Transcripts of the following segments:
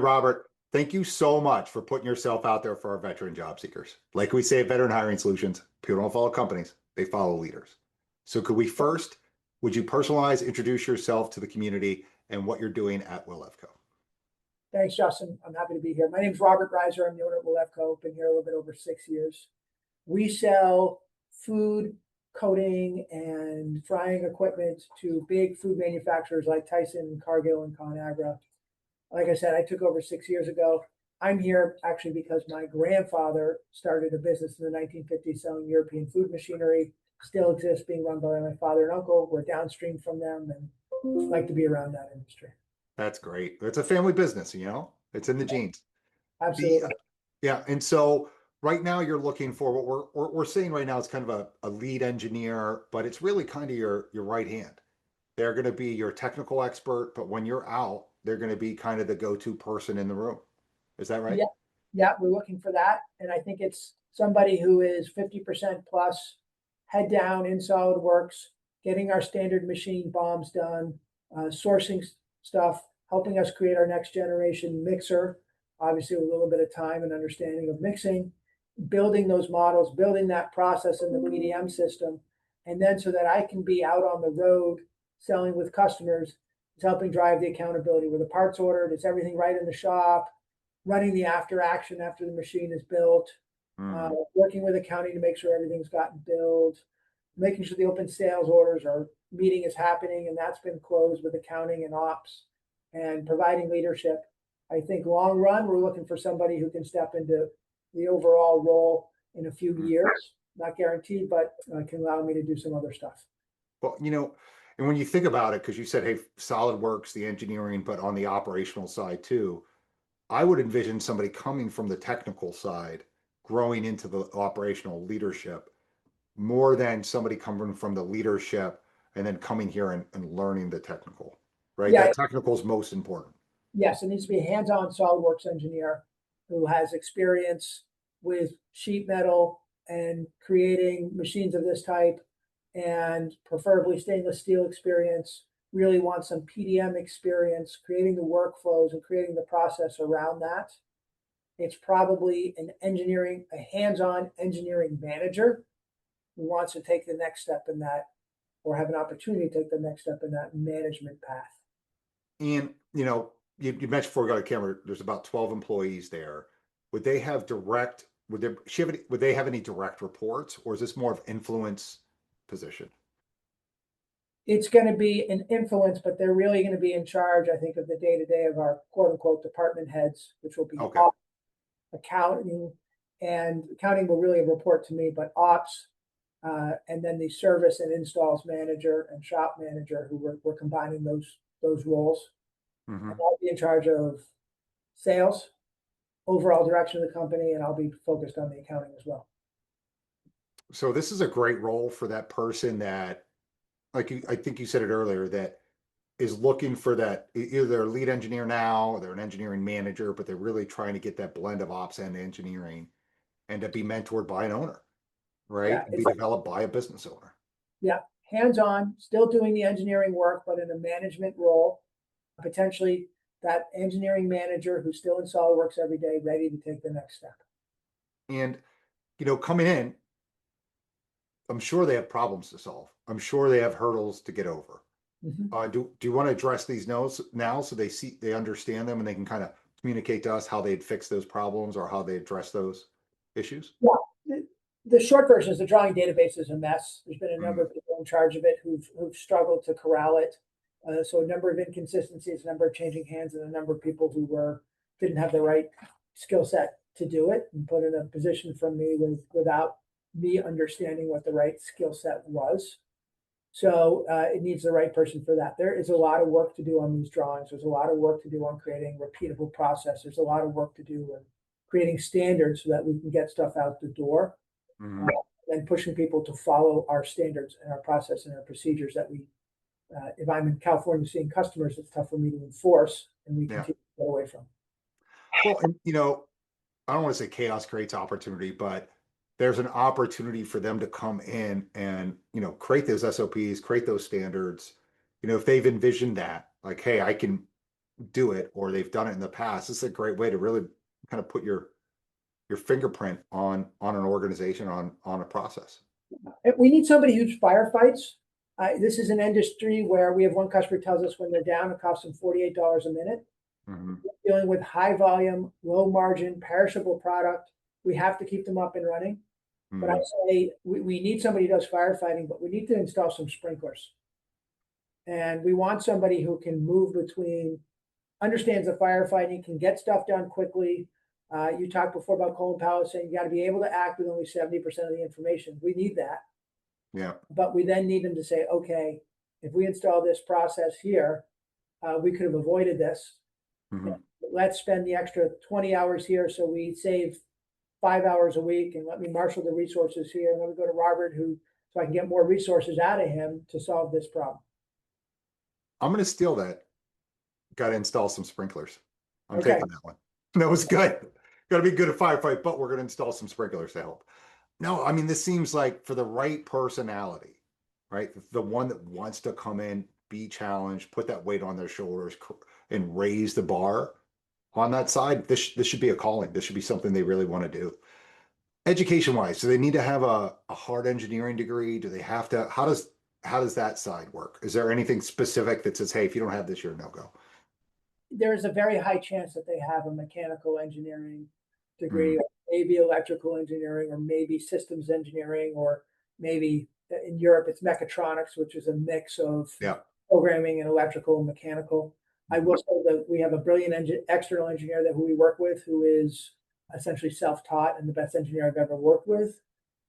Robert, thank you so much for putting yourself out there for our veteran job seekers. Like we say at Veteran Hiring Solutions, people don't follow companies, they follow leaders. So could we first, would you personalize, introduce yourself to the community and what you're doing at Wilevco? Thanks, Justin. I'm happy to be here. My name is Robert Reiser. I'm the owner of Wilevco. Been here a little bit over 6 years. We sell food, coating, and frying equipment to big food manufacturers like Tyson, Cargill, and ConAgra. Like I said, I took over 6 years ago. I'm here actually because my grandfather started a business in the 1950s selling European food machinery. Still exists, being run by my father and uncle. We're downstream from them and like to be around that industry. That's great. It's a family business, it's in the genes. Absolutely. Yeah. And so right now you're looking for what we're seeing right now is kind of a lead engineer, but it's really kind of your right hand. They're going to be your technical expert, but when you're out, they're going to be kind of the go-to person in the room. Is that right? Yeah. Yeah, we're looking for that. And I think it's somebody who is 50% plus, head down in SolidWorks, getting our standard machine bombs done, sourcing stuff, helping us create our next generation mixer, obviously with a little bit of time and understanding of mixing, building those models, building that process in the PDM system, and then so that I can be out on the road selling with customers, is helping drive the accountability with the parts ordered, is everything right in the shop, running the after action after the machine is built, working with accounting to make sure everything's gotten billed, making sure the open sales orders or meeting is happening and that's been closed with accounting and ops, and providing leadership. I think long run, we're looking for somebody who can step into the overall role in a few years. Not guaranteed, but can allow me to do some other stuff. Well, and when you think about it, because you said, hey, SolidWorks, the engineering, but on the operational side too, I would envision somebody coming from the technical side, growing into the operational leadership, more than somebody coming from the leadership and then coming here and learning the technical, right? Yeah. That technical is most important. Yes, it needs to be a hands-on SolidWorks engineer who has experience with sheet metal and creating machines of this type, and preferably stainless steel experience, really wants some PDM experience, creating the workflows and creating the process around that. It's probably a hands-on engineering manager who wants to take the next step in that, or have an opportunity to take the next step in that management path. And, you mentioned before we got a camera, there's about 12 employees there. Would they have would they have any direct reports, or is this more of influence position? It's going to be an influence, but they're really going to be in charge, I think, of the day-to-day of our quote unquote department heads, which will be ops, accounting, and accounting will really report to me, but ops, and then the service and installs manager and shop manager, who we're combining those roles. And I'll be in charge of sales, overall direction of the company, and I'll be focused on the accounting as well. So this is a great role for that person that, I think you said it earlier, that is looking for that, either they're a lead engineer now, or they're an engineering manager, but they're really trying to get that blend of ops and engineering, and to be mentored by an owner, right? Yeah, and be developed by a business owner. Yeah, hands-on, still doing the engineering work, but in a management role, potentially that engineering manager who's still in SolidWorks every day, ready to take the next step. And, coming in, I'm sure they have problems to solve. I'm sure they have hurdles to get over. Do you want to address these notes now so they understand them and they can kind of communicate to us how they'd fix those problems or how they address those issues? Yeah, the short version is the drawing database is a mess. There's been a number of people in charge of it who've struggled to corral it. So a number of inconsistencies, a number of changing hands, and a number of people who didn't have the right skill set to do it, and put in a position from me without me understanding what the right skill set was. So it needs the right person for that. There is a lot of work to do on these drawings. There's a lot of work to do on creating repeatable process. There's a lot of work to do on creating standards so that we can get stuff out the door, and pushing people to follow our standards and our process and our procedures that we, if I'm in California seeing customers, it's tough for me to enforce, and we continue to get away from. Well, and, I don't want to say chaos creates opportunity, but there's an opportunity for them to come in and, create those SOPs, create those standards. If they've envisioned that, like, hey, I can do it or they've done it in the past, this is a great way to really kind of put your fingerprint on an organization, on a process. We need somebody who's firefights. This is an industry where we have one customer tells us when they're down, it costs them $48 a minute. Mhm. Dealing with high volume, low margin, perishable product. We have to keep them up and running. But I Mhm. say we need somebody who does firefighting, but we need to install some sprinklers. And we want somebody who can move between, understands the firefighting, can get stuff done quickly. You talked before about Colin Powell saying you got to be able to act with only 70% of the information. We need that. Yeah. But we then need them to say, okay, if we install this process here, we could have avoided this. Mhm. Let's spend the extra 20 hours here so we save 5 hours a week, and let me marshal the resources here. And let me go to Robert, who, so I can get more resources out of him to solve this problem. I'm going to steal that. Got to install some sprinklers. I'm Okay. taking that one. That was good. Got to be good at firefight, but we're going to install some sprinklers to help. No, I mean, this seems like for the right personality, right? The one that wants to come in, be challenged, put that weight on their shoulders, and raise the bar on that side. This should be a calling. This should be something they really want to do. Education wise, do they need to have a hard engineering degree? Do they have to? How does that side work? Is there anything specific that says, hey, if you don't have this, you're a no go? There's a very high chance that they have a mechanical engineering degree, Mm, or maybe electrical engineering, or maybe systems engineering, or maybe in Europe it's mechatronics, which is a mix of yeah. programming and electrical and mechanical. I Mhm. will say that we have a brilliant external engineer that who we work with, who is essentially self-taught and the best engineer I've ever worked with.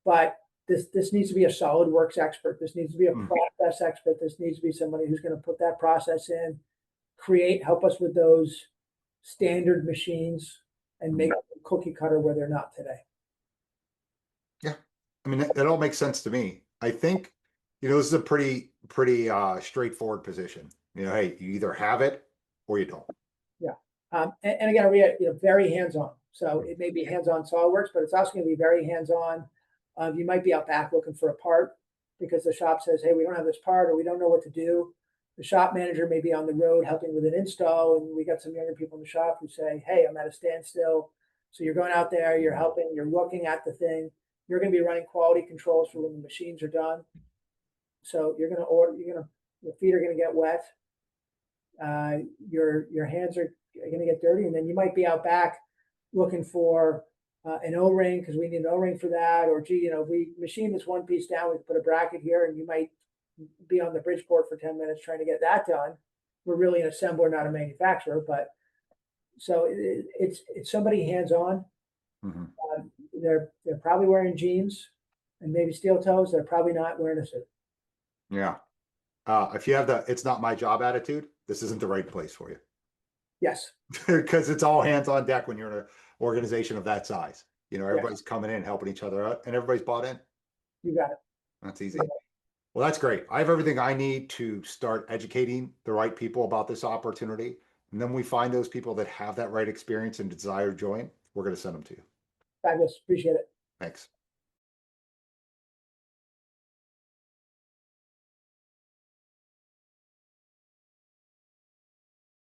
But this needs to be a SolidWorks expert. This needs to be a Mm, process expert. This needs to be somebody who's going to put that process in, help us with those standard machines, and make mm. them cookie cutter where they're not today. Yeah. I mean, that all makes sense to me. I think, this is a pretty straightforward position. Hey, you either have it or you don't. Yeah. And again, we are, very hands-on. So it may be hands-on SolidWorks, but it's also going to be very hands-on. You might be out back looking for a part because the shop says, hey, we don't have this part, or we don't know what to do. The shop manager may be on the road helping with an install, and we got some younger people in the shop who say, hey, I'm at a standstill. So you're going out there, you're helping, you're looking at the thing. You're going to be running quality controls for when the machines are done. So your feet are going to get wet. Your hands are going to get dirty, and then you might be out back looking for an O-ring because we need an O-ring for that. Or gee, we machine this one piece down, we put a bracket here, and you might be on the Bridgeport for 10 minutes trying to get that done. We're really an assembler, not a manufacturer, but so it's somebody hands-on. Mhm. They're probably wearing jeans and maybe steel toes. They're probably not wearing a suit. Yeah. If you have the it's not my job attitude, this isn't the right place for you. Yes. Because it's all hands on deck when you're in an organization of that size. Yeah, Everybody's coming in, helping each other out, and everybody's bought in. you got it. That's easy. Well, that's great. I have everything I need to start educating the right people about this opportunity. And then we find those people that have that right experience and desire to join, we're going to send them to you. Fabulous. Appreciate it. Thanks.